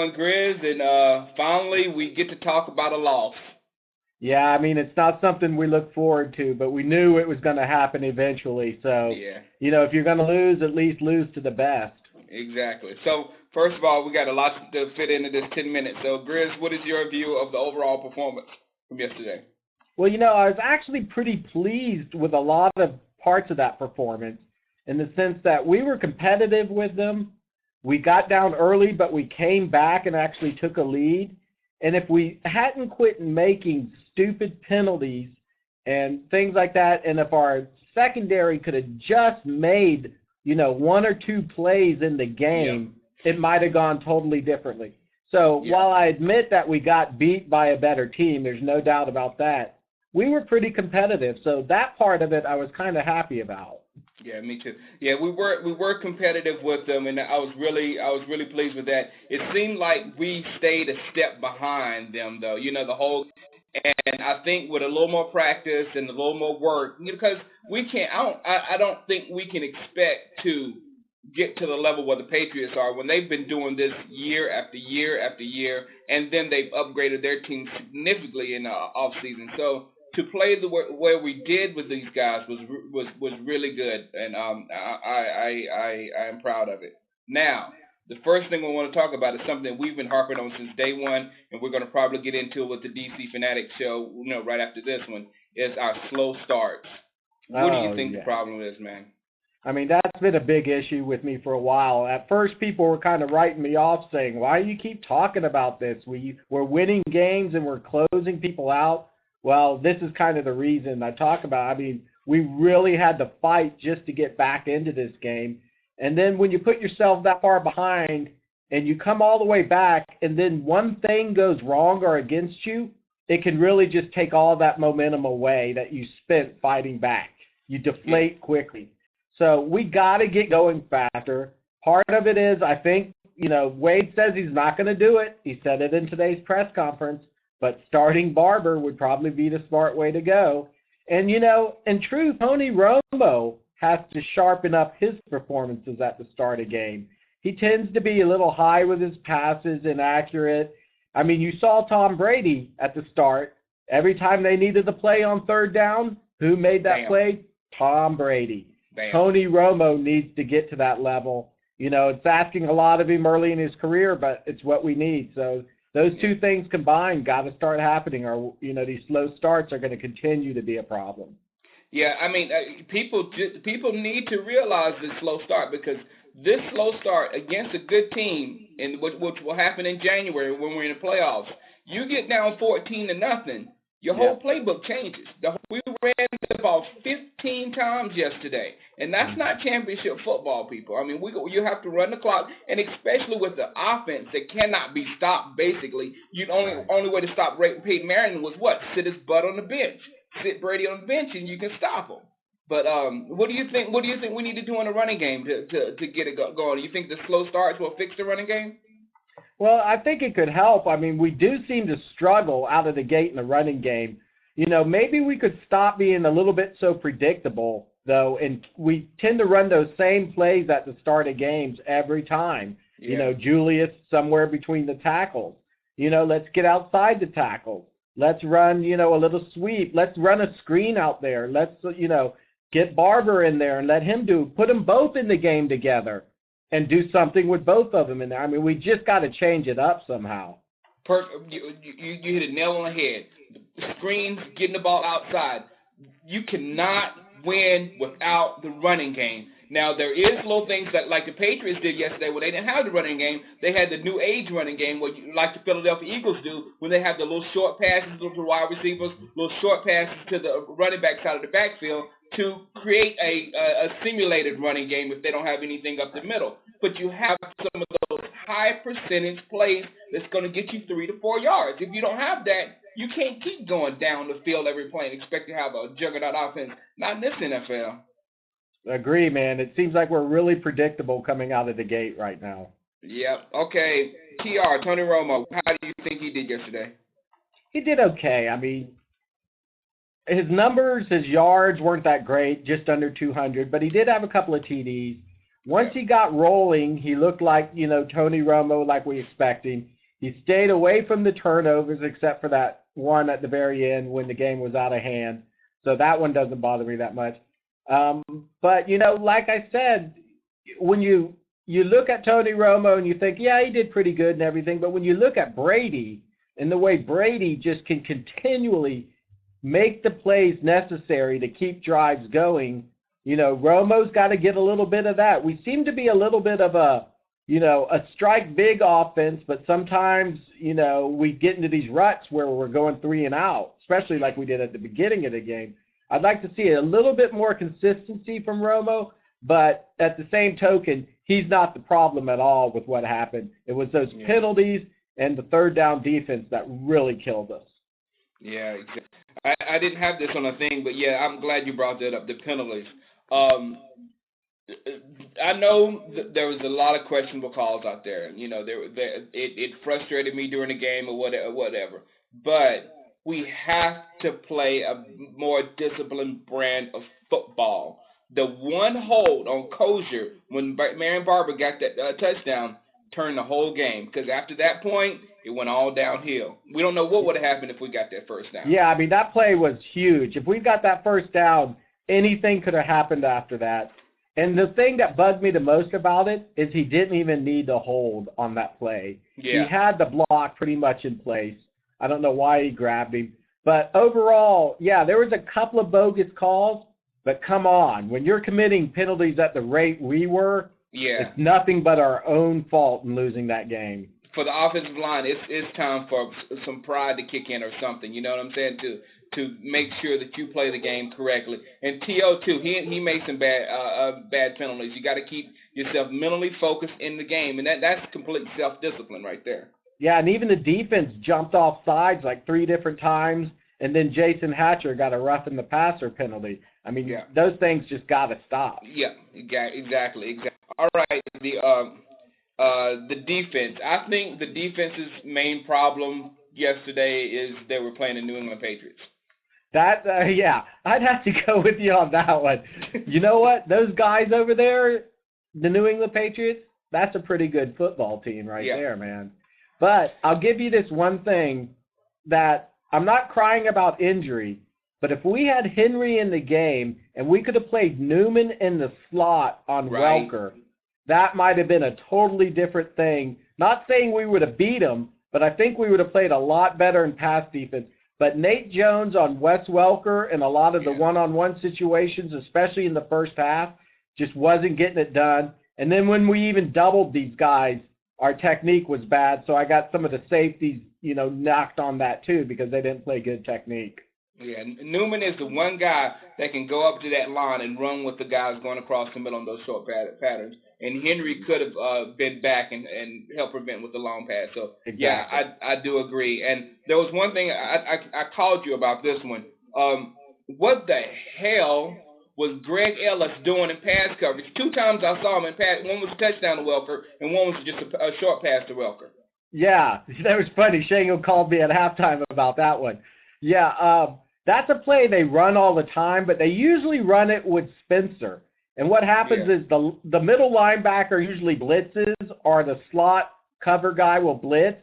doing, Grizz? And finally, we get to talk about a loss. Yeah, I mean, it's not something we look forward to, but we knew it was going to happen eventually. So, Yeah, if you're going to lose, at least lose to the best. exactly. So, first of all, we got a lot to fit into this 10 minutes. So, Grizz, what is your view of the overall performance from yesterday? Well, I was actually pretty pleased with a lot of parts of that performance in the sense that we were competitive with them. We got down early, but we came back and actually took a lead. And if we hadn't quit making stupid penalties and things like that, and if our secondary could have just made, one or two plays in the Yep. game, it might have gone totally differently. So Yeah. while I admit that we got beat by a better team, there's no doubt about that, we were pretty competitive. So that part of it I was kind of happy about. Yeah, me too. Yeah, we were competitive with them, and I was really pleased with that. It seemed like we stayed a step behind them, though. The whole, and I think with a little more practice and a little more work, because we can't. I don't think we can expect to get to the level where the Patriots are when they've been doing this year after year after year, and then they've upgraded their team significantly in the off season. So to play the way we did with these guys was really good, and I am proud of it. Now, the first thing we want to talk about is something we've been harping on since day one, and we're going to probably get into it with the DC Fanatic show, right after this one, is our slow starts. What do you Oh, think the yeah. problem is, man? I mean, that's been a big issue with me for a while. At first, people were kind of writing me off saying, why do you keep talking about this? We're winning games and we're closing people out. Well, this is kind of the reason I talk about it. I mean, we really had to fight just to get back into this game. And then when you put yourself that far behind and you come all the way back and then one thing goes wrong or against you, it can really just take all that momentum away that you spent fighting back. You Yeah. deflate quickly. So we got to get going faster. Part of it is, I think, Wade says he's not going to do it. He said it in today's press conference, but starting Barber would probably be the smart way to go. And, in truth, Tony Romo has to sharpen up his performances at the start of game. He tends to be a little high with his passes, inaccurate. I mean, you saw Tom Brady at the start. Every time they needed to play on third down, who made that Bam. play? Tom Brady. Bam. Tony Romo needs to get to that level. It's asking a lot of him early in his career, but it's what we need. So those two things combined got to start happening, or these slow starts are going to continue to be a problem. Yeah, I mean, people need to realize this slow start because this slow start against a good team, and which will happen in January when we're in the playoffs. You get down 14-0, your Yeah. whole playbook changes. We ran the ball 15 times yesterday, and that's not championship football, people. I mean, you have to run the clock, and especially with the offense that cannot be stopped. Basically, Right. only way to stop Peyton Manning was what? Sit his butt on the bench, sit Brady on the bench, and you can stop him. But what do you think? What do you think we need to do in the running game to get it going? Do you think the slow starts will fix the running game? Well, I think it could help. I mean, we do seem to struggle out of the gate in the running game. Maybe we could stop being a little bit so predictable, though, and we tend to run those same plays at the start of games every time. Yeah. Julius somewhere between the tackles. Let's get outside the tackles. Let's run, a little sweep. Let's run a screen out there. Let's, get Barber in there and let him put them both in the game together and do something with both of them in there. I mean, we just got to change it up somehow. You hit a nail on the head. Screens, getting the ball outside. You cannot win without the running game. Now, there is little things that, like the Patriots did yesterday, when they didn't have the running game, they had the new age running game, like the Philadelphia Eagles do, when they have the little short passes to the wide receivers, little short passes to the running back side of the backfield to create a simulated running game if they don't have anything up the middle. But you have some of those high percentage plays that's going to get you 3 to 4 yards. If you don't have that, you can't keep going down the field every play and expect to have a juggernaut offense. Not in this NFL. Agree, man. It seems like we're really predictable coming out of the gate right now. Yep. Okay. Tony Romo, how do you think he did yesterday? He did okay. I mean, his numbers, his yards weren't that great, just under 200, but he did have a couple of TDs. Once he got rolling, he looked like, Tony Romo, like we expect him. He stayed away from the turnovers except for that one at the very end when the game was out of hand. So that one doesn't bother me that much. But, like I said, when you look at Tony Romo and you think, yeah, he did pretty good and everything, but when you look at Brady and the way Brady just can continually make the plays necessary to keep drives going, Romo's got to get a little bit of that. We seem to be a little bit of a strike big offense, but sometimes, we get into these ruts where we're going 3 and out, especially like we did at the beginning of the game. I'd like to see a little bit more consistency from Romo, but at the same token, he's not the problem at all with what happened. It was those penalties and the third down defense that really killed us. Yeah, exactly. I didn't have this on a thing, but yeah, I'm glad you brought that up, the penalties. I know there was a lot of questionable calls out there. It frustrated me during the game or whatever. But we have to play a more disciplined brand of football. The one hold on Kosher when Marion Barber got that touchdown turned the whole game, because after that point, it went all downhill. We don't know what would have happened if we got that first down. Yeah, I mean, that play was huge. If we got that first down, anything could have happened after that. And the thing that bugged me the most about it is he didn't even need to hold on that play. Yeah. He had the block pretty much in place. I don't know why he grabbed him. But overall, yeah, there was a couple of bogus calls, but come on. When you're committing penalties at the rate we were, it's nothing but our own fault in losing that game. For the offensive line, it's time for some pride to kick in or something. You know what I'm saying? To make sure that you play the game correctly. And T.O. too, he made some bad penalties. You got to keep yourself mentally focused in the game, and that's complete self-discipline right there. Yeah, and even the defense jumped off sides like 3 different times, and then Jason Hatcher got a roughing the passer penalty. I mean, those things just got to stop. Yeah, exactly. All right, the defense. I think the defense's main problem yesterday is they were playing the New England Patriots. I'd have to go with you on that one. You know what? Those guys over there, the New England Patriots, that's a pretty good football team right there, man. But I'll give you this one thing, that I'm not crying about injury, but if we had Henry in the game and we could have played Newman in the slot on Welker, that might have been a totally different thing. Not saying we would have beat him, but I think we would have played a lot better in pass defense. But Nate Jones on Wes Welker and a lot of the one-on-one situations, especially in the first half, just wasn't getting it done. And then when we even doubled these guys, our technique was bad. So I got some of the safeties, knocked on that too, because they didn't play good technique. Yeah, Newman is the one guy that can go up to that line and run with the guys going across the middle on those short patterns. And Henry could have been back and helped prevent with the long pass. So, I do agree. And there was one thing, I called you about this one. What the hell was Greg Ellis doing in pass coverage? 2 times I saw him in pass. One was a touchdown to Welker, and one was just a short pass to Welker. Yeah, that was funny. Shango called me at halftime about that one. Yeah, that's a play they run all the time, but they usually run it with Spencer. And what happens is the middle linebacker usually blitzes, or the slot cover guy will blitz,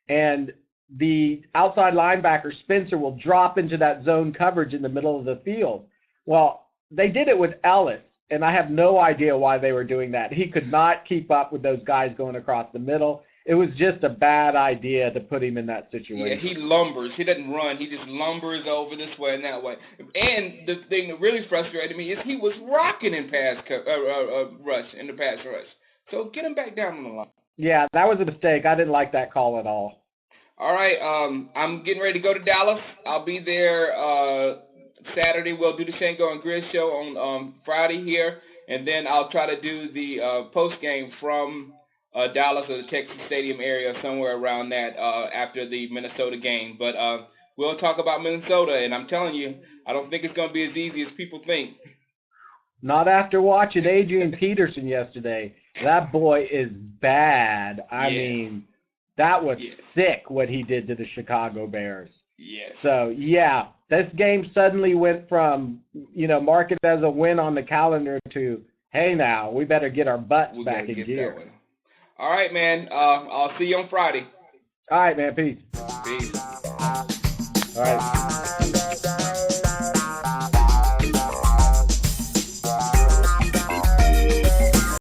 and the outside linebacker, Spencer, will drop into that zone coverage in the middle of the field. Well, they did it with Ellis, and I have no idea why they were doing that. He could not keep up with those guys going across the middle. It was just a bad idea to put him in that situation. Yeah, he lumbers. He doesn't run. He just lumbers over this way and that way. And the thing that really frustrated me is he was rocking in the pass rush. So get him back down on the line. Yeah, that was a mistake. I didn't like that call at all. All right, I'm getting ready to go to Dallas. I'll be there Saturday. We'll do the Shango and Grizz show on Friday here, and then I'll try to do the postgame from Dallas or the Texas Stadium area, somewhere around that after the Minnesota game. But we'll talk about Minnesota, and I'm telling you, I don't think it's going to be as easy as people think. Not after watching Adrian Peterson yesterday. That boy is bad. I mean, that was sick what he did to the Chicago Bears. Yes. So, this game suddenly went from, mark it as a win on the calendar to, Hey, now, we better get our butts We back gotta in get gear. that one. All right, man. I'll see you on Friday. All right, man. Peace. Peace. All right.